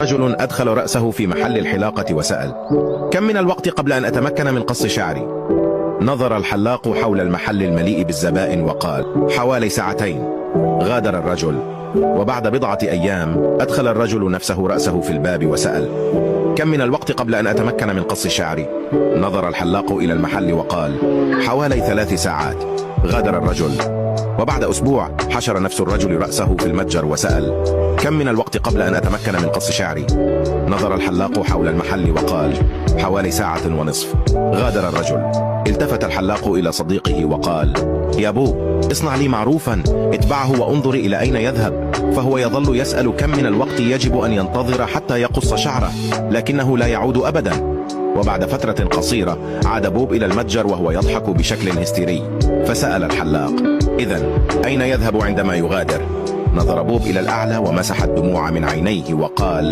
رجل أدخل رأسه في محل الحلاقة وسأل: كم من الوقت قبل أن أتمكن من قص شعري؟ نظر الحلاق حول المحل المليء بالزبائن وقال: حوالي ساعتين. غادر الرجل، وبعد بضعة أيام أدخل الرجل نفسه رأسه في الباب وسأل: كم من الوقت قبل أن أتمكن من قص شعري؟ نظر الحلاق إلى المحل وقال: حوالي 3 ساعات. غادر الرجل، وبعد أسبوع حشر نفس الرجل رأسه في المتجر وسأل: كم من الوقت قبل أن أتمكن من قص شعري؟ نظر الحلاق حول المحل وقال: حوالي 1.5 ساعة. غادر الرجل. التفت الحلاق إلى صديقه وقال: يا بو، اصنع لي معروفا، اتبعه وانظر إلى أين يذهب، فهو يظل يسأل كم من الوقت يجب أن ينتظر حتى يقص شعره، لكنه لا يعود أبدا. وبعد فترة قصيرة عاد بوب إلى المتجر وهو يضحك بشكل هستيري، فسأل الحلاق: إذن أين يذهب عندما يغادر؟ نظر بوب إلى الأعلى ومسح الدموع من عينيه وقال: